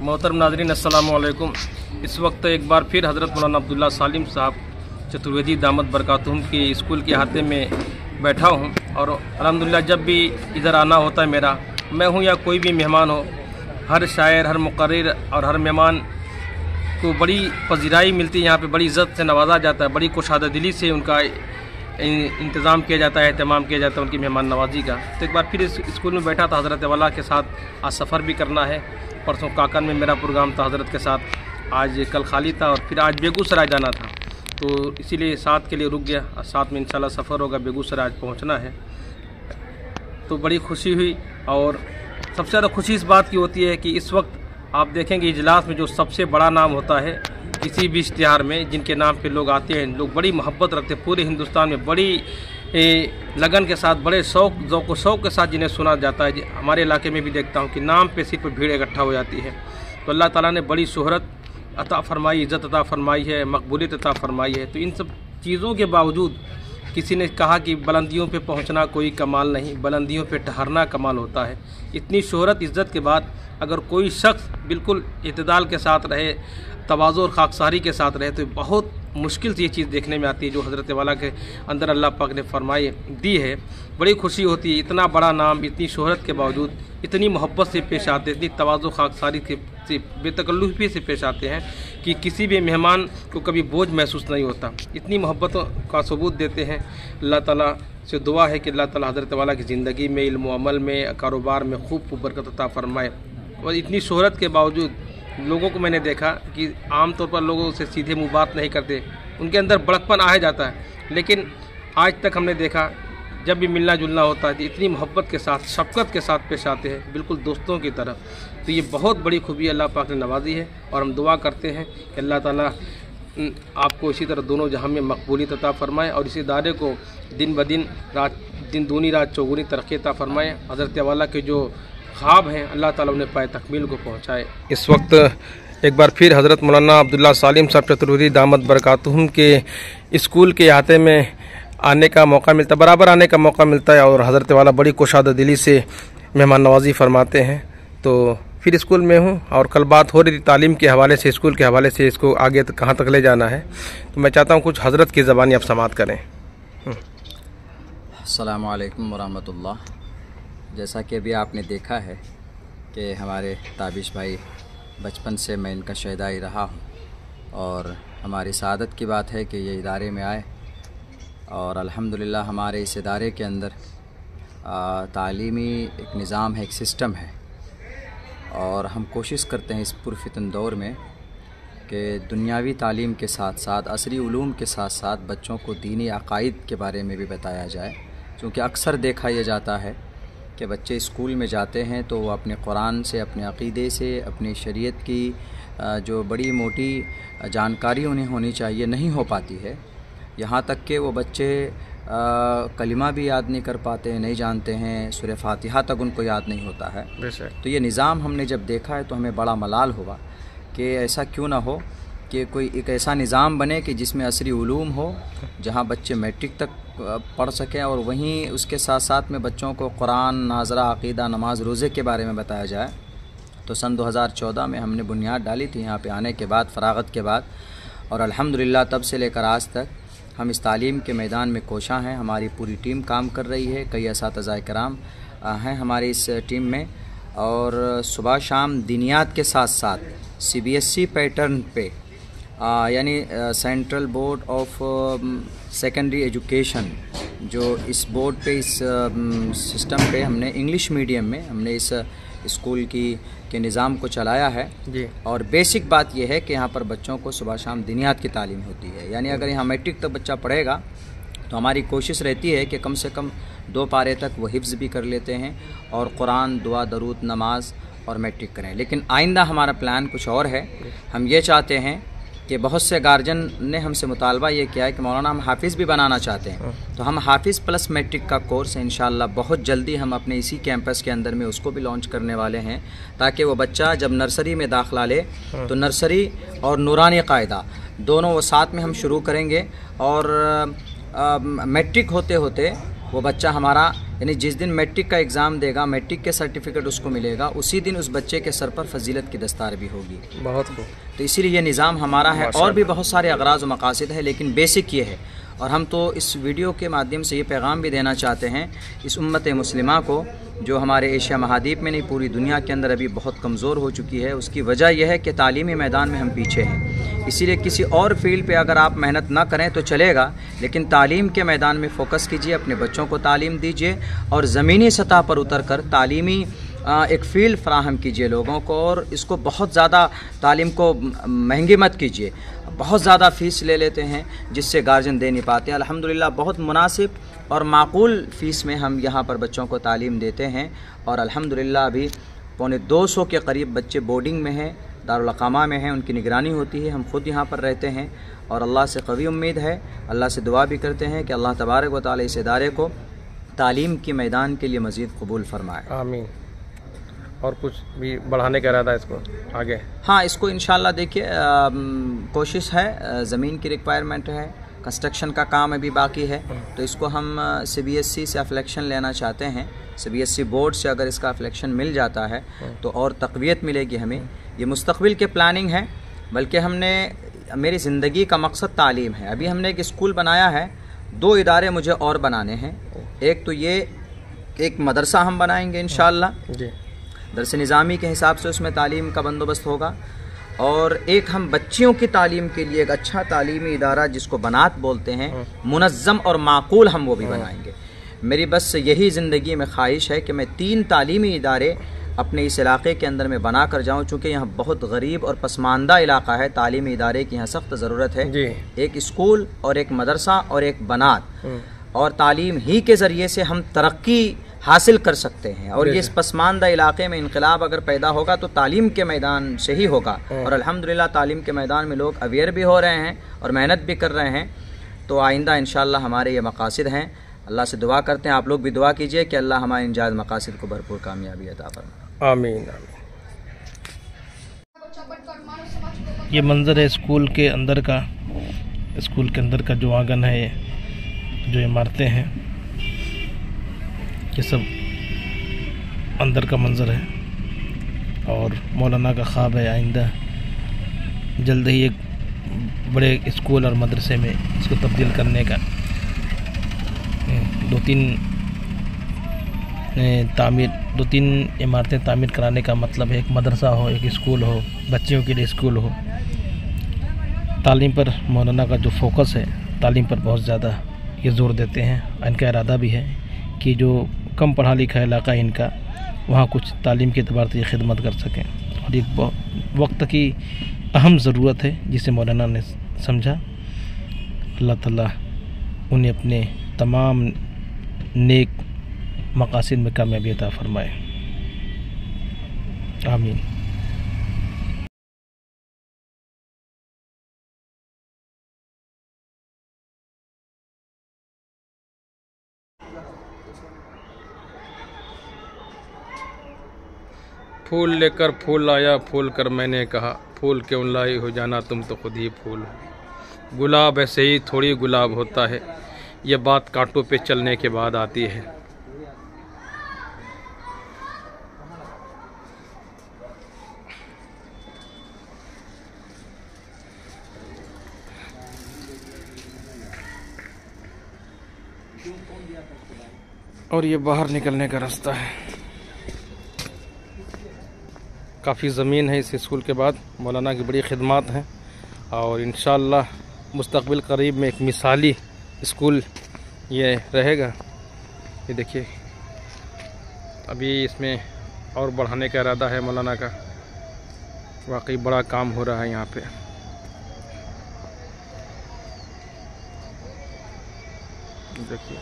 मोहतरम नाज़रीन अस्सलामु अलैकुम। इस वक्त एक बार फिर हज़रत मौलाना अब्दुल्ला सालिम साहब चतुर्वेदी दामत बरकातुहुम के स्कूल के अहाते में बैठा हूँ और अल्हम्दुलिल्लाह जब भी इधर आना होता है मेरा, मैं हूँ या कोई भी मेहमान हो, हर शायर, हर मुक़र्रिर और हर मेहमान को बड़ी पजीराई मिलती है। यहाँ पे बड़ी इज़्ज़त से नवाजा जाता है, बड़ी कुशादा दिली से उनका इंतज़ाम किया जाता है, एहतमाम किया जाता है उनकी मेहमान नवाजी का। तो एक बार फिर इस स्कूल में बैठा था हज़रत वाला के साथ। आज सफ़र भी करना है, परसों काकन में मेरा प्रोग्राम था हज़रत के साथ, आज कल खाली था और फिर आज बेगूसराय जाना था, तो इसीलिए साथ के लिए रुक गया। साथ में इंशाल्लाह सफ़र होगा, बेगूसराय आज पहुँचना है। तो बड़ी खुशी हुई और सबसे ज़्यादा खुशी इस बात की होती है कि इस वक्त आप देखेंगे इजलास में जो सबसे बड़ा नाम होता है किसी भी इश्तिहार में, जिनके नाम पे लोग आते हैं, लोग बड़ी मोहब्बत रखते हैं, पूरे हिंदुस्तान में बड़ी लगन के साथ, बड़े शौक़ के साथ जिन्हें सुना जाता है। हमारे इलाके में भी देखता हूँ कि नाम पे सिर्फ भीड़ इकट्ठा हो जाती है। तो अल्लाह ताला ने बड़ी शोहरत अता फरमाई, इज़्ज़त अता फरमाई है, मकबूलियत अता फरमाई है। तो इन सब चीज़ों के बावजूद किसी ने कहा कि बुलंदियों पे पहुंचना कोई कमाल नहीं, बुलंदियों पे ठहरना कमाल होता है। इतनी शोहरत इज़्ज़त के बाद अगर कोई शख्स बिल्कुल इत्तेदाल के साथ रहे, तवाज़ु और खाकसारी के साथ रहे, तो बहुत मुश्किल से ये चीज़ देखने में आती है जो हज़रत वाला के अंदर अल्लाह पाक ने फरमाई दी है। बड़ी खुशी होती है, इतना बड़ा नाम, इतनी शोहरत के बावजूद इतनी मोहब्बत से पेश आते हैं, इतनी तवाज़ु खाकसारी से बेतकल्लुफ़ी से पेश आते हैं कि किसी भी मेहमान को कभी बोझ महसूस नहीं होता। इतनी मोहब्बत का सबूत देते हैं। अल्लाह ताला से दुआ है कि अल्लाह ताला हज़रत वाला की ज़िंदगी में, इल्म व अमल में, कारोबार में खूब बरकत अता फरमाए। और इतनी शोहरत के बावजूद लोगों को मैंने देखा कि आम तौर पर लोगों से सीधे मुँह बात नहीं करते, उनके अंदर बड़कपन आ जाता है, लेकिन आज तक हमने देखा जब भी मिलना जुलना होता है तो इतनी मोहब्बत के साथ, शफ़क़त के साथ पेश आते हैं, बिल्कुल दोस्तों की तरह। तो ये बहुत बड़ी खूबी अल्लाह पाक ने नवाजी है और हम दुआ करते हैं कि अल्लाह ताला आपको इसी तरह दोनों जहां में मकबूलियत अता फरमाए और इसी इदारे को दिन ब दिन दूनी रात चौगुनी तरक्की अता फरमाए। हज़रत वाला के जो ख्वाब हैं अल्लाह ताला उन्हें पाए तकमील को पहुँचाए। इस वक्त एक बार फिर हज़रत मौलाना अब्दुल्ला सालिम साहब चतुर्वेदी दामत बरकातुहुम के स्कूल के अहाते में आने का मौका मिलता, बराबर आने का मौका मिलता है और हज़रत वाला बड़ी कुशादा दिली से मेहमान नवाजी फरमाते हैं। तो फिर स्कूल में हूँ और कल बात हो रही थी तालीम के हवाले से, स्कूल के हवाले से, इसको आगे तक कहाँ तक ले जाना है, तो मैं चाहता हूँ कुछ हज़रत की ज़बानी आप समाअत करें। अस्सलामु अलैकुम वरहमतुल्लाह। जैसा कि अभी आपने देखा है कि हमारे ताबिश भाई बचपन से मैं इनका शहदाई रहा हूँ और हमारी सआदत की बात है कि ये इदारे में आए और अल्हम्दुलिल्लाह हमारे इस इदारे के अंदर तालीमी एक निज़ाम है, एक सिस्टम है और हम कोशिश करते हैं इस पुरफितन दौर में कि दुनियावी तालीम के साथ साथ असरी उलूम के साथ साथ बच्चों को दीनी अक़ाइद के बारे में भी बताया जाए। क्योंकि अक्सर देखा यह जाता है कि बच्चे स्कूल में जाते हैं तो वो अपने कुरान से, अपने अक़ीदे से, अपनी शरीयत की जो बड़ी मोटी जानकारी उन्हें होनी चाहिए नहीं हो पाती है। यहाँ तक कि वो बच्चे कलिमा भी याद नहीं कर पाते हैं, नहीं जानते हैं, सूरह फातिहा तक उनको याद नहीं होता है। तो ये निज़ाम हमने जब देखा है तो हमें बड़ा मलाल हुआ कि ऐसा क्यों ना हो कि कोई एक ऐसा निज़ाम बने कि जिसमें असरी उलूम हो, जहाँ बच्चे मैट्रिक तक पढ़ सकें और वहीं उसके साथ साथ में बच्चों को कुरान, नाज़रा, अक़ीदा, नमाज, रोज़े के बारे में बताया जाए। तो सन 2014 में हमने बुनियाद डाली थी यहाँ पे आने के बाद, फ़राग़त के बाद, और अल्हम्दुलिल्लाह तब से लेकर आज तक हम इस तालीम के मैदान में कोशां हैं। हमारी पूरी टीम काम कर रही है, कई असातिज़ा कराम हैं हमारी इस टीम में और सुबह शाम दीनियात के साथ साथ CBSE पैटर्न पे यानी central board of secondary education, जो इस बोर्ड पे, इस सिस्टम पे हमने इंग्लिश मीडियम में हमने इस स्कूल के निज़ाम को चलाया है जी। और बेसिक बात यह है कि यहाँ पर बच्चों को सुबह शाम दीनियात की तालीम होती है। यानी अगर यहाँ मैट्रिक तक बच्चा पढ़ेगा तो हमारी कोशिश रहती है कि कम से कम 2 पारे तक वो हिफ्ज़ भी कर लेते हैं और कुरान, दुआ, दरूद, नमाज और मैट्रिक करें। लेकिन आइंदा हमारा प्लान कुछ और है। हम ये चाहते हैं कि बहुत से गार्जियन ने हमसे मुतालबा ये किया है कि मौलाना हम हाफिज़ भी बनाना चाहते हैं, तो हम हाफिज़ प्लस मैट्रिक का कोर्स इंशाअल्लाह बहुत जल्दी हम अपने इसी कैंपस के अंदर में उसको भी लॉन्च करने वाले हैं, ताकि वो बच्चा जब नर्सरी में दाखिला ले तो नर्सरी और नूरानी कायदा दोनों वो साथ में हम शुरू करेंगे और मैट्रिक होते होते वो बच्चा हमारा, यानी जिस दिन मैट्रिक का एग्ज़ाम देगा, मैट्रिक के सर्टिफिकेट उसको मिलेगा, उसी दिन उस बच्चे के सर पर फजीलत की दस्तार भी होगी। बहुत खूब। तो इसीलिए ये निज़ाम हमारा है। और भी बहुत सारे अगराज़ व मकासद है, लेकिन बेसिक ये है। और हम तो इस वीडियो के माध्यम से ये पैगाम भी देना चाहते हैं इस उम्मत मुस्लिमा को, जो हमारे एशिया महाद्वीप में नहीं पूरी दुनिया के अंदर अभी बहुत कमज़ोर हो चुकी है। उसकी वजह यह है कि तालीमी मैदान में हम पीछे हैं। इसीलिए किसी और फील्ड पे अगर आप मेहनत ना करें तो चलेगा, लेकिन तालीम के मैदान में फ़ोकस कीजिए, अपने बच्चों को तालीम दीजिए और ज़मीनी सतह पर उतर कर तालीमी एक फ़ील्ड फ्राहम कीजिए लोगों को। और इसको बहुत ज़्यादा तालीम को महंगी मत कीजिए। बहुत ज़्यादा फ़ीस ले लेते हैं जिससे गार्जियन दे नहीं पाते। अल्हम्दुलिल्लाह बहुत मुनासिब और माकूल फ़ीस में हम यहाँ पर बच्चों को तालीम देते हैं। और अल्हम्दुलिल्लाह अभी 250 के करीब बच्चे बोर्डिंग में हैं, दारुल अक़ामा में हैं, उनकी निगरानी होती है। हम ख़ुद यहाँ पर रहते हैं और अल्लाह से कवी उम्मीद है, अल्लाह से दुआ भी करते हैं कि अल्लाह तबारक व तआला इस इदारे को तालीम के मैदान के लिए मज़ीद कबूल फरमाए। आमीन। और कुछ भी बढ़ाने का इरादा है इसको आगे? हाँ, इसको इंशाल्लाह देखिए कोशिश है, ज़मीन की रिक्वायरमेंट है, कंस्ट्रक्शन का काम अभी बाकी है, तो इसको हम CBSE से अफ्लेक्शन लेना चाहते हैं। CBSE बोर्ड से अगर इसका अफ्लेक्शन मिल जाता है तो और तक़वियत मिलेगी हमें। ये मुस्तक़बिल के प्लानिंग है, बल्कि हमने, मेरी ज़िंदगी का मकसद तालीम है। अभी हमने एक स्कूल बनाया है, 2 इदारे मुझे और बनाने हैं। एक तो ये, एक मदरसा हम बनाएंगे इंशाअल्लाह, दरस निज़ामी के हिसाब से उसमें तालीम का बंदोबस्त होगा। और एक हम बच्चियों की तालीम के लिए एक अच्छा तालीमी इदारा जिसको बनात बोलते हैं, मुनज़्ज़म और माकूल, हम वो भी बनाएंगे। मेरी बस यही ज़िंदगी में ख्वाहिश है कि मैं 3 तालीमी इदारे अपने इस इलाक़े के अंदर में बना कर जाऊँ, चूँकि यहाँ बहुत गरीब और पसमानदा इलाक़ा है, तालीमी इदारे की यहाँ सख्त ज़रूरत है। एक स्कूल और एक मदरसा और एक बनात, और तालीम ही के ज़रिए से हम तरक्की हासिल कर सकते हैं। और ये इस पसमानदा इलाके में इनकलाब अगर पैदा होगा तो तालीम के मैदान से ही होगा। और अल्हम्दुलिल्लाह तालीम के मैदान में लोग अवेयर भी हो रहे हैं और मेहनत भी कर रहे हैं। तो आइंदा इंशाअल्लाह हमारे ये मकासद हैं। अल्लाह से दुआ करते हैं, आप लोग भी दुआ कीजिए कि अल्लाह हमारे इन जायज़ मकासद को भरपूर कामयाबी अता फरमाए। आमीन आमीन। ये मंज़र है स्कूल के अंदर का। स्कूल के अंदर का जो आंगन है, जो इमारतें हैं, ये सब अंदर का मंज़र है। और मौलाना का ख्वाब है आइंदा जल्द ही एक बड़े स्कूल और मदरसे में इसको तब्दील करने का। 2-3 इमारतें तामीर कराने का मतलब है, एक मदरसा हो, एक स्कूल हो, बच्चियों के लिए स्कूल हो। तालीम पर मौलाना का जो फोकस है, तालीम पर बहुत ज़्यादा ये ज़ोर देते हैं। इनका इरादा भी है कि जो कम पढ़ा लिखा इलाका है इनका, वहाँ कुछ तालीम के एतबार से खिदमत कर सकें। और एक वक्त की अहम ज़रूरत है जिसे मौलाना ने समझा। अल्लाह ताला उन्हें अपने तमाम नेक मकासद में कामयाबी अता फरमाए। आमीन। फूल लेकर फूल आया, फूल कर मैंने कहा, फूल क्यों लाई हो जाना तुम तो खुद ही फूल हो। गुलाब ऐसे ही थोड़ी गुलाब होता है, ये बात कांटों पे चलने के बाद आती है। और ये बाहर निकलने का रास्ता है। काफ़ी ज़मीन है इस स्कूल के बाद। मौलाना की बड़ी खिदमत हैं और इंशाअल्लाह मुस्तक़बिल करीब में एक मिसाली स्कूल ये रहेगा। ये देखिए, अभी इसमें और बढ़ाने का इरादा है मौलाना का। वाकई बड़ा काम हो रहा है यहाँ पे। देखिए,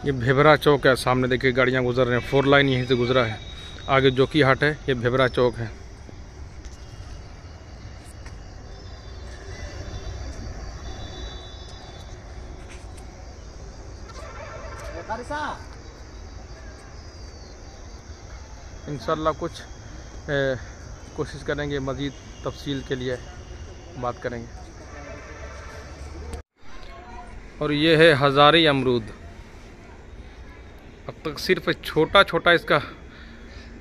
ये भेबरा चौक है। सामने देखिए गाड़ियाँ गुजर रहे हैं, 4 लाइन यहीं से गुजरा है। आगे जोकी हाट है, ये भेबरा चौक है। इंशाल्लाह कुछ कोशिश करेंगे, मज़ीद तफसील के लिए बात करेंगे। और ये है हज़ारी अमरूद। अब तक सिर्फ छोटा छोटा इसका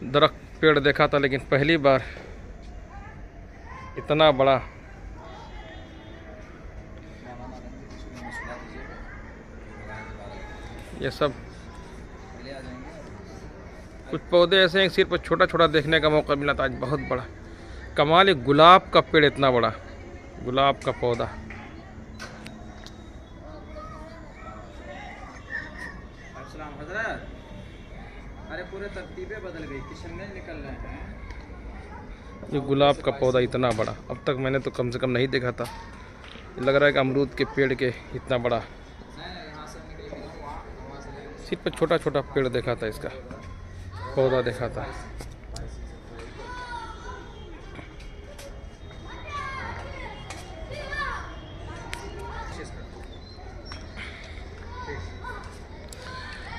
दरख्त पेड़ देखा था, लेकिन पहली बार इतना बड़ा। ये सब कुछ पौधे ऐसे हैं सिर्फ छोटा छोटा देखने का मौका मिला था, आज बहुत बड़ा कमाल है। गुलाब का पेड़ इतना बड़ा, गुलाब का पौधा। अरे पूरे तरतीबें बदल गई, किशनगंज निकल रहे हैं। ये गुलाब का पौधा इतना बड़ा अब तक मैंने तो कम से कम नहीं देखा था। लग रहा है कि अमरूद के पेड़ के इतना बड़ा, सिर्फ छोटा छोटा पेड़ देखा था, इसका पौधा देखा था।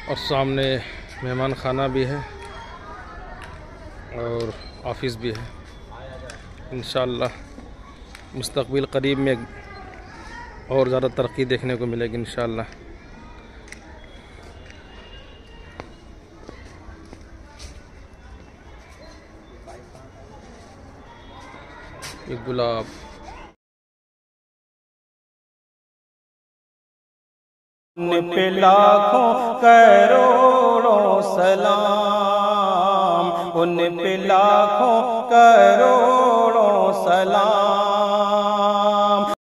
और सामने मेहमान खाना भी है और ऑफिस भी है। इंशाअल्लाह मुस्तक़बिल करीब में और ज़्यादा तरक्की देखने को मिलेगी इंशाअल्लाह। ये गुलाब उन पे लाखों करोड़ों सलाम, उन पे लाखों करोड़ों सलाम।